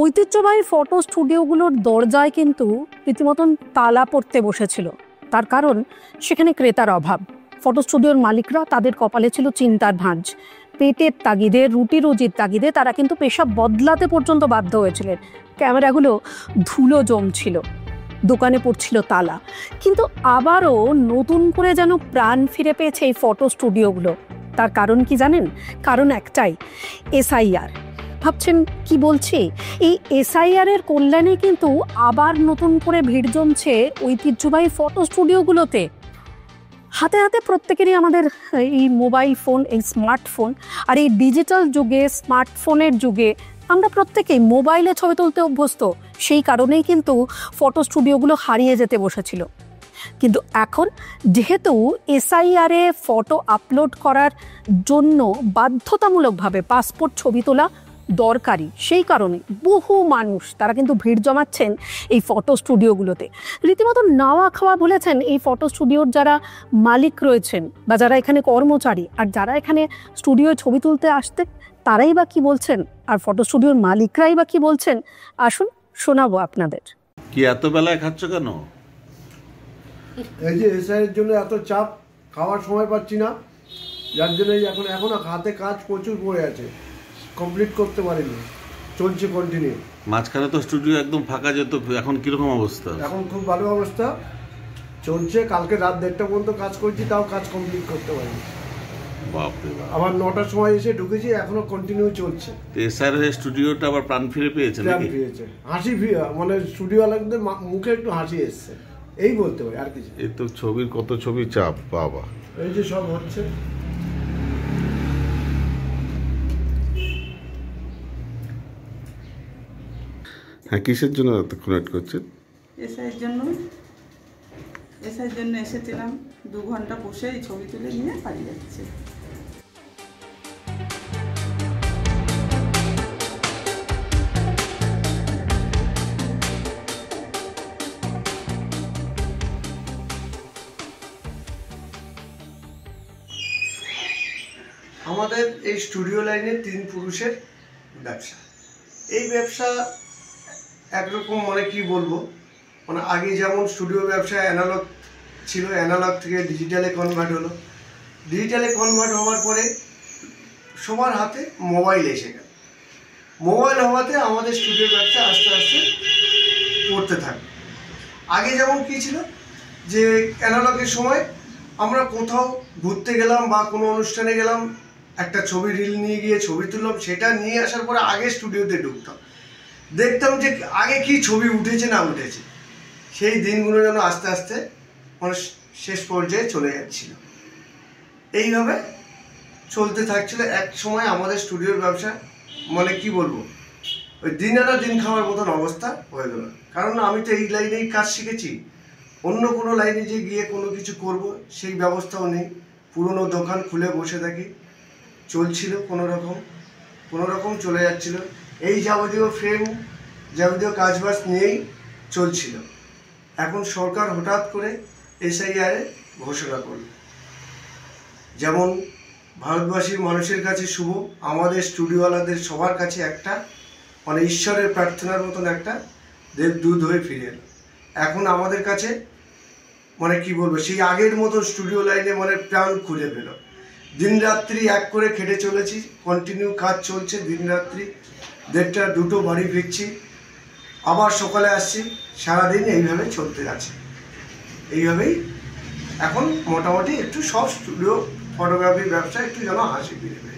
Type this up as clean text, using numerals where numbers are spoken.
ঐতিহ্যবাহী ফটো স্টুডিওগুলোর দরজায় কিন্তু রীতিমতন তালা পড়তে বসেছিল। তার কারণ সেখানে ক্রেতার অভাব। ফটো স্টুডিওর মালিকরা, তাদের কপালে ছিল চিন্তার ভাঁজ। পেটের তাগিদে, রুটি রুজির তাগিদে তারা কিন্তু পেশা বদলাতে পর্যন্ত বাধ্য হয়েছিলেন। ক্যামেরাগুলো ধুলো জমছিল, দোকানে পড়ছিল তালা, কিন্তু আবারও নতুন করে যেন প্রাণ ফিরে পেয়েছে এই ফটো স্টুডিওগুলো। তার কারণ কি জানেন? কারণ একটাই, এসআইআর। ভাবছেন কি বলছি? এই এসআইআর এর কল্যাণে কিন্তু আবার নতুন করে ভিড় জমছে ঐতিহ্যবাহী ফটো স্টুডিওগুলোতে। হাতে হাতে প্রত্যেকেরই আমাদের এই মোবাইল ফোন, এই স্মার্টফোন, আর এই ডিজিটাল যুগে, স্মার্টফোনের যুগে আমরা প্রত্যেকেই মোবাইলে ছবি তুলতে অভ্যস্ত। সেই কারণেই কিন্তু ফটো স্টুডিওগুলো হারিয়ে যেতে বসেছিল। কিন্তু এখন যেহেতু এসআইআরে ফটো আপলোড করার জন্য বাধ্যতামূলকভাবে পাসপোর্ট ছবি তোলা দরকারি, সেই কারণে বহু মানুষ তারা কিন্তু ভিড় জমাচ্ছেন এই ফটো স্টুডিওগুলোতে। রীতিমতো নাওয়া খাওয়া বলেছেন এই ফটো স্টুডিওর যারা মালিক রয়েছেন বা যারা এখানে কর্মচারী, আর যারা এখানে স্টুডিওয় ছবি তুলতে আসতে, তারাই বা কি বলছেন, আর ফটো স্টুডিওর মালিকরাই বা কি বলছেন। আসুন শোনাবো আপনাদের। কি এত বেলায় খাচ্ছ কেন? এই যে এসআইয়ের জন্য এত চাপ, খাওয়ার সময় পাচ্ছি না, যার জন্য এখনো হাতে কাজ প্রচুর পড়ে আছে, কমপ্লিট করতে পারিনি, চলছে কন্টিনিউ। মাঝখানে তো স্টুডিও একদম ফাঁকা যেত, এখন কিরকম অবস্থা? এখন খুব ভালো অবস্থা চলছে। কালকে রাত 1:30 পর্যন্ত কাজ করছি, তাও কাজ কমপ্লিট করতে পারিনি। বাপরে বাপ। আবার 9টার সময় এসে ঢুকেছি, এখনো কন্টিনিউ চলছে। এসআইআর স্টুডিওটা আবার প্রাণ ফিরে পেয়েছে নাকি? পেয়েছে, হাসি মানে স্টুডিওওয়ালাদের মুখে একটু হাসি এসছে, এই বলতে হয় আর কিছু। এই তো ছবির কত ছবি চাপ বাবা। এই যে সব হচ্ছে। হ্যাঁ, কিসের জন্য এতক্ষণ ওয়েট করছেন? এসআইয়ের জন্য এসেছিলাম। 2 ঘন্টা বসে এই ছবি তুলে নিয়ে পালিয়ে যাচ্ছে। আমাদের এই স্টুডিও লাইনে 3 পুরুষের ব্যবসা। এই ব্যবসা একরকম মানে কি বলবো, মানে আগে যেমন স্টুডিও ব্যবসা অ্যানালগ ছিল, অ্যানালগ থেকে ডিজিটালে কনভার্ট হলো। ডিজিটালে কনভার্ট হওয়ার পরে সবার হাতে মোবাইল এসে গেল। মোবাইল হওয়াতে আমাদের স্টুডিও ব্যবসা আস্তে আস্তে পড়তে থাকবে। আগে যেমন কি ছিল যে অ্যানালগের সময় আমরা কোথাও ঘুরতে গেলাম বা কোনো অনুষ্ঠানে গেলাম, একটা ছবি রিল নিয়ে গিয়ে ছবি তুললাম, সেটা নিয়ে আসার পরে আগে স্টুডিওতে ঢুকতাম, দেখতাম যে আগে কি ছবি উঠেছে না উঠেছে। সেই দিনগুলো যেন আস্তে আস্তে মানে শেষ পর্যায়ে চলে যাচ্ছিল। এইভাবে চলতে থাকছিল। এক সময় আমাদের স্টুডিওর ব্যবসা মানে কি বলবো, ওই দিন আনা দিন খাওয়ার মতন অবস্থা হয়ে গেল। কারণ আমি তো এই লাইনেই কাজ শিখেছি, অন্য কোনো লাইনে যে গিয়ে কোনো কিছু করব সেই ব্যবস্থাও নেই। পুরনো দোকান খুলে বসে থাকি, চলছিল কোনো রকম চলে যাচ্ছিল। এই যাবতীয় ফ্রেম, যাবতীয় কাজবাজ নিয়েই চলছিল। এখন সরকার হঠাৎ করে এসআইআর ঘোষণা করল। যেমন ভারতবাসীর মানুষের কাছে শুভ, আমাদের স্টুডিওওয়ালাদের সবার কাছে একটা মানে ঈশ্বরের প্রার্থনার মতন একটা দেবদূত হয়ে ফিরে এলো। এখন আমাদের কাছে মানে কি বলবো, সেই আগের মতো স্টুডিও লাইনে মানে প্রাণ খুলে পেল। দিনরাত্রি এক করে খেটে চলেছি, কন্টিনিউ কাজ চলছে। দিনরাত্রি 1:30 2টো বাড়ি ফিরছি, আবার সকালে আসছি, সারাদিন এইভাবে চলতে আছে। এইভাবেই এখন মোটামুটি একটু সব স্টুডিও ফটোগ্রাফি ব্যবসা একটু যেন হাসি ফিরে পেয়েছে।